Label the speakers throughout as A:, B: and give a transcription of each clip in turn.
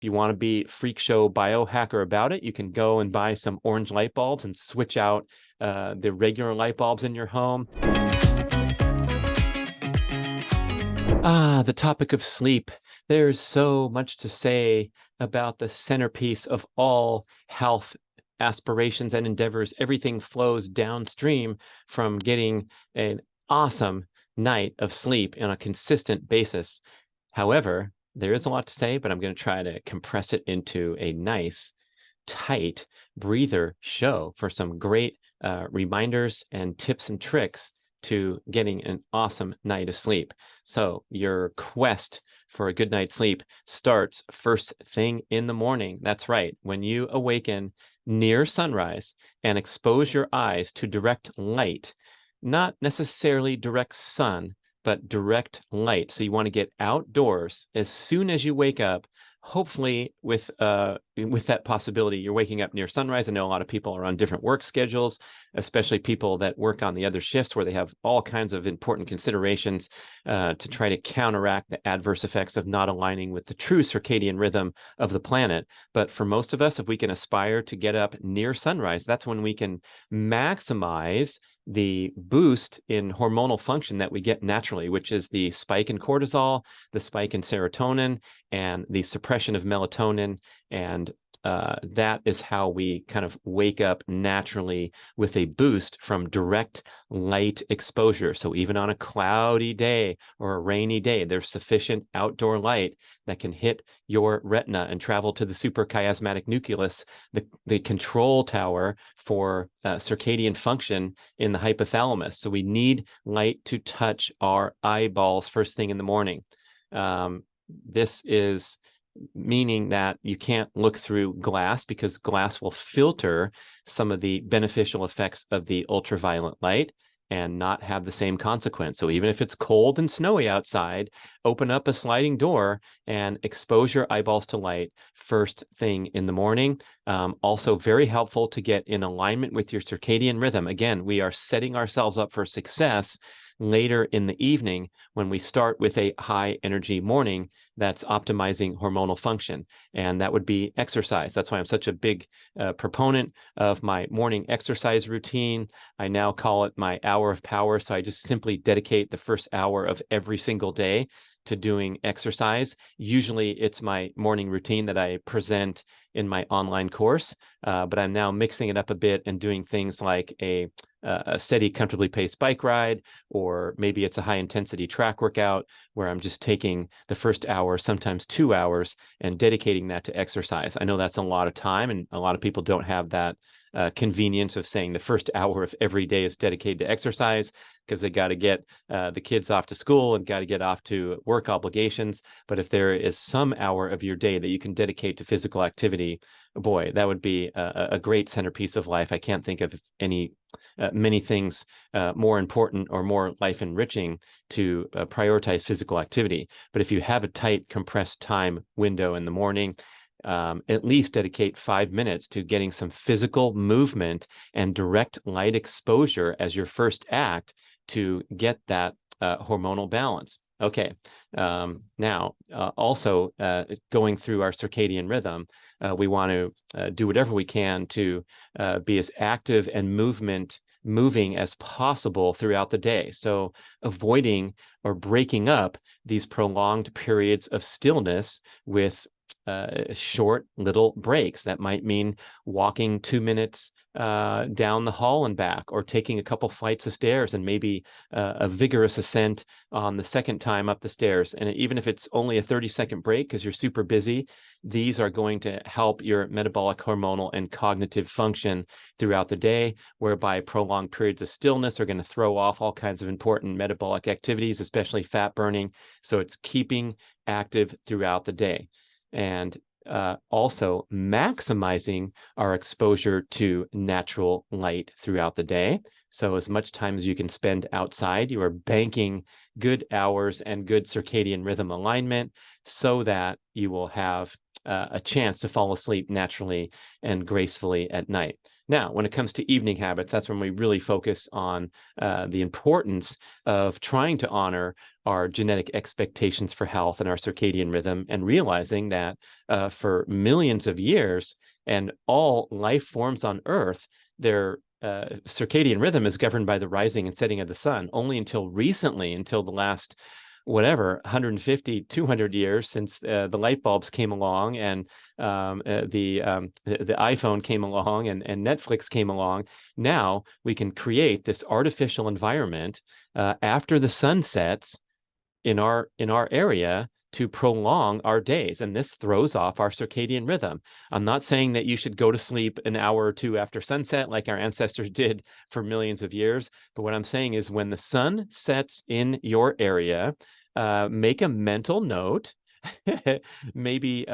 A: If you want to be freak show biohacker about it, you can go and buy some orange light bulbs and switch out the regular light bulbs in your home. The topic of sleep. There's so much to say about the centerpiece of all health aspirations and endeavors. Everything flows downstream from getting an awesome night of sleep on a consistent basis. However, there is a lot to say, but I'm going to try to compress it into a nice, tight breather show for some great reminders and tips and tricks to getting an awesome night of sleep. So your quest for a good night's sleep starts first thing in the morning. That's right. When you awaken near sunrise and expose your eyes to direct light, not necessarily direct sun, but direct light. So you want to get outdoors as soon as you wake up, hopefully with that possibility, you're waking up near sunrise. I know a lot of people are on different work schedules, especially people that work on the other shifts where they have all kinds of important considerations to try to counteract the adverse effects of not aligning with the true circadian rhythm of the planet. But for most of us, if we can aspire to get up near sunrise, that's when we can maximize the boost in hormonal function that we get naturally, which is the spike in cortisol, the spike in serotonin, and the suppression of melatonin. And that is how we kind of wake up naturally with a boost from direct light exposure. So even on a cloudy day or a rainy day, there's sufficient outdoor light that can hit your retina and travel to the suprachiasmatic nucleus, the control tower for circadian function in the hypothalamus. So we need light to touch our eyeballs first thing in the morning. This is meaning that you can't look through glass because glass will filter some of the beneficial effects of the ultraviolet light and not have the same consequence. So even if it's cold and snowy outside, open up a sliding door and expose your eyeballs to light first thing in the morning. Also very helpful to get in alignment with your circadian rhythm. Again, we are setting ourselves up for success later in the evening when we start with a high energy morning that's optimizing hormonal function. And that would be exercise. That's why I'm such a big proponent of my morning exercise routine. I now call it my hour of power. So I just simply dedicate the first hour of every single day to doing exercise. Usually it's my morning routine that I present in my online course, but I'm now mixing it up a bit and doing things like a steady, comfortably paced bike ride, or maybe it's a high intensity track workout where I'm just taking the first hour, sometimes 2 hours, and dedicating that to exercise. I know that's a lot of time, and a lot of people don't have that convenience of saying the first hour of every day is dedicated to exercise because they got to get the kids off to school and got to get off to work obligations. But if there is some hour of your day that you can dedicate to physical activity, boy, that would be a great centerpiece of life. I can't think of many things more important or more life enriching to prioritize physical activity. But if you have a tight, compressed time window in the morning, at least dedicate 5 minutes to getting some physical movement and direct light exposure as your first act to get that hormonal balance. Okay, now also going through our circadian rhythm, we want to do whatever we can to be as active and moving as possible throughout the day. So avoiding or breaking up these prolonged periods of stillness with short little breaks. That might mean walking 2 minutes down the hall and back, or taking a couple flights of stairs and maybe a vigorous ascent on the second time up the stairs. And even if it's only a 30-second break because you're super busy, these are going to help your metabolic, hormonal, and cognitive function throughout the day, whereby prolonged periods of stillness are going to throw off all kinds of important metabolic activities, especially fat burning. So it's keeping active throughout the day. And also maximizing our exposure to natural light throughout the day. So as much time as you can spend outside, you are banking good hours and good circadian rhythm alignment so that you will have a chance to fall asleep naturally and gracefully at night. Now, when it comes to evening habits, that's when we really focus on the importance of trying to honor our genetic expectations for health and our circadian rhythm, and realizing that for millions of years and all life forms on Earth, their circadian rhythm is governed by the rising and setting of the sun. Only until recently, until the last 150, 200 years since the light bulbs came along, and the iPhone came along, and Netflix came along. Now we can create this artificial environment after the sun sets in our area to prolong our days, and this throws off our circadian rhythm. I'm not saying that you should go to sleep an hour or two after sunset like our ancestors did for millions of years, but what I'm saying is when the sun sets in your area, make a mental note. Maybe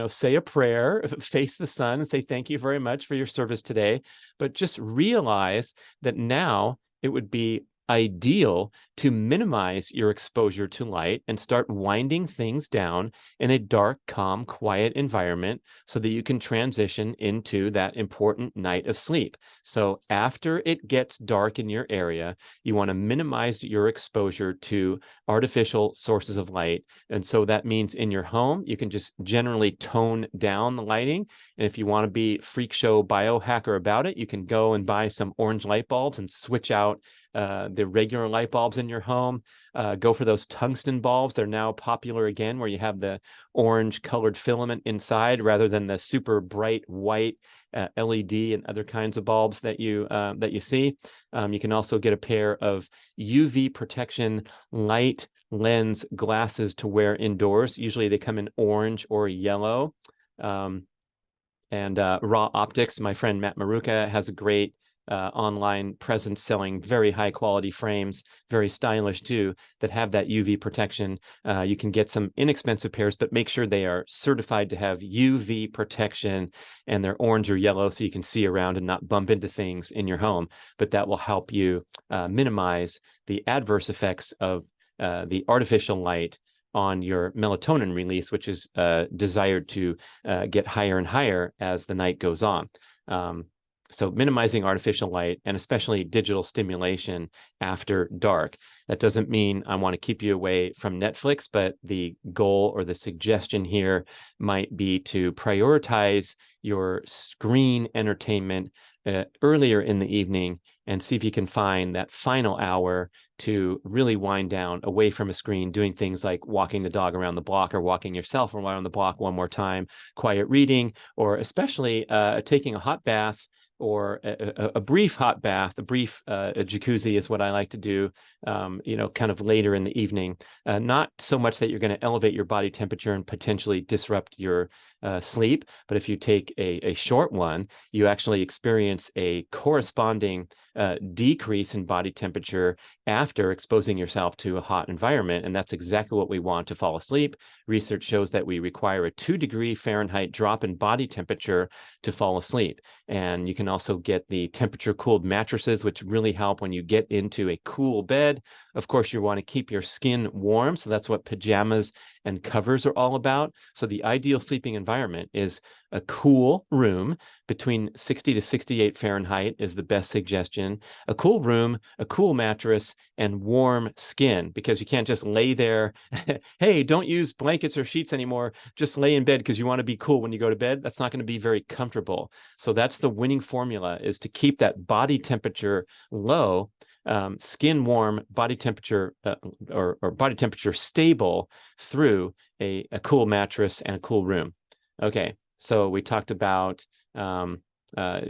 A: say a prayer, face the sun, and say thank you very much for your service today. But just realize that now it would be ideal to minimize your exposure to light and start winding things down in a dark, calm, quiet environment so that you can transition into that important night of sleep. So after it gets dark in your area, you want to minimize your exposure to artificial sources of light. And so that means in your home, you can just generally tone down the lighting. And if you want to be freak show biohacker about it, you can go and buy some orange light bulbs and switch out the regular light bulbs in your home. Go for those tungsten bulbs. They're now popular again, where you have the orange colored filament inside rather than the super bright white LED and other kinds of bulbs that you see. You can also get a pair of UV protection light lens glasses to wear indoors. Usually they come in orange or yellow. And Raw Optics, my friend Matt Maruka has a great online presence selling very high quality frames, very stylish too, that have that UV protection. You can get some inexpensive pairs, but make sure they are certified to have UV protection and they're orange or yellow so you can see around and not bump into things in your home. But that will help you minimize the adverse effects of the artificial light on your melatonin release, which is desired to get higher and higher as the night goes on. So minimizing artificial light and especially digital stimulation after dark. That doesn't mean I want to keep you away from Netflix, but the goal or the suggestion here might be to prioritize your screen entertainment earlier in the evening and see if you can find that final hour to really wind down away from a screen, doing things like walking the dog around the block or walking yourself around the block one more time, quiet reading, or especially taking a hot bath, or a brief hot bath, a brief jacuzzi is what I like to do, kind of later in the evening. Not so much that you're going to elevate your body temperature and potentially disrupt your sleep, but if you take a short one, you actually experience a corresponding decrease in body temperature after exposing yourself to a hot environment. And that's exactly what we want to fall asleep. Research shows that we require a 2-degree Fahrenheit drop in body temperature to fall asleep. And you can also get the temperature cooled mattresses, which really help when you get into a cool bed. Of course, you want to keep your skin warm. So that's what pajamas and covers are all about. So the ideal sleeping environment is a cool room between 60 to 68 Fahrenheit is the best suggestion. A cool room, a cool mattress, and warm skin, because you can't just lay there. Hey, don't use blankets or sheets anymore. Just lay in bed because you want to be cool when you go to bed. That's not going to be very comfortable. So that's the winning formula, is to keep that body temperature low, skin warm, body temperature or body temperature stable through a cool mattress and a cool room. Okay, so we talked about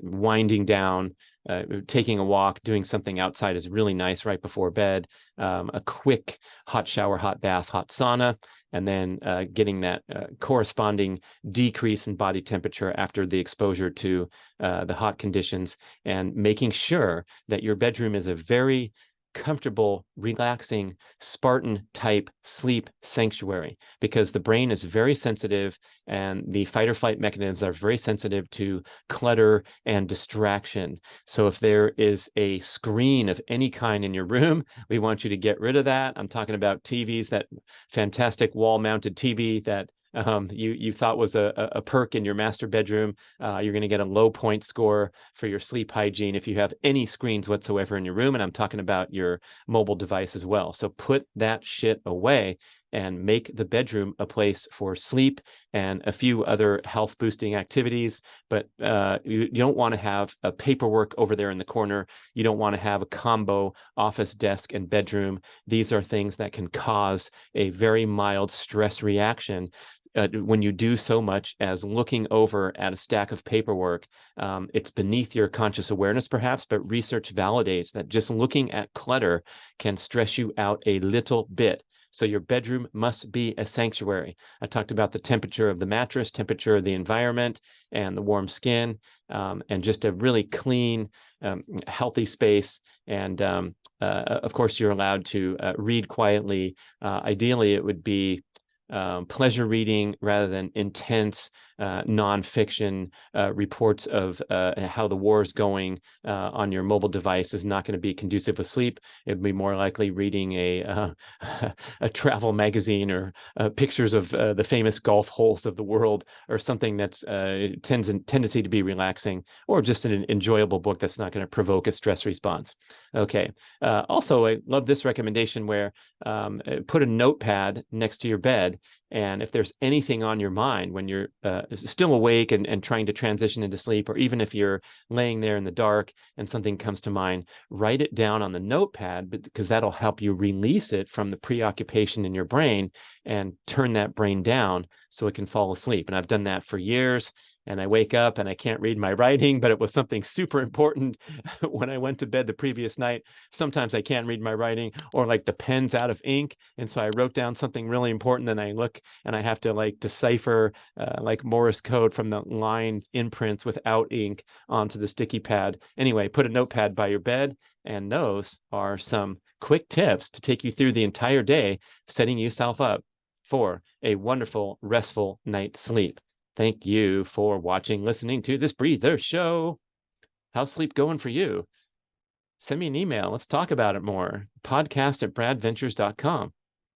A: winding down, taking a walk, doing something outside is really nice right before bed, a quick hot shower, hot bath, hot sauna, and then getting that corresponding decrease in body temperature after the exposure to the hot conditions, and making sure that your bedroom is a very comfortable, relaxing, Spartan type sleep sanctuary, because the brain is very sensitive and the fight or flight mechanisms are very sensitive to clutter and distraction. So if there is a screen of any kind in your room, we want you to get rid of that. I'm talking about TVs, that fantastic wall mounted TV that you thought was a perk in your master bedroom. You're going to get a low point score for your sleep hygiene if you have any screens whatsoever in your room. And I'm talking about your mobile device as well. So put that shit away and make the bedroom a place for sleep and a few other health boosting activities. But you don't want to have a paperwork over there in the corner. You don't want to have a combo office desk and bedroom. These are things that can cause a very mild stress reaction. When you do so much as looking over at a stack of paperwork. It's beneath your conscious awareness, perhaps, but research validates that just looking at clutter can stress you out a little bit. So your bedroom must be a sanctuary. I talked about the temperature of the mattress, temperature of the environment, and the warm skin, and just a really clean, healthy space. And of course, you're allowed to read quietly. Ideally, it would be pleasure reading rather than intense nonfiction reports of how the war is going on your mobile device is not going to be conducive with sleep. It would be more likely reading a travel magazine or pictures of the famous golf holes of the world, or something that's tendency to be relaxing, or just an enjoyable book that's not going to provoke a stress response. Okay. Also, I love this recommendation where put a notepad next to your bed. And if there's anything on your mind when you're still awake and trying to transition into sleep, or even if you're laying there in the dark and something comes to mind, write it down on the notepad, because that'll help you release it from the preoccupation in your brain and turn that brain down so it can fall asleep. And I've done that for years. And I wake up and I can't read my writing, but it was something super important when I went to bed the previous night. Sometimes I can't read my writing, or like the pen's out of ink. And so I wrote down something really important, and I look and I have to like decipher like Morse code from the line imprints without ink onto the sticky pad. Anyway, put a notepad by your bed, and those are some quick tips to take you through the entire day, setting yourself up for a wonderful, restful night's sleep. Thank you for watching, listening to this Breather Show. How's sleep going for you? Send me an email. Let's talk about it more. Podcast@bradventures.com.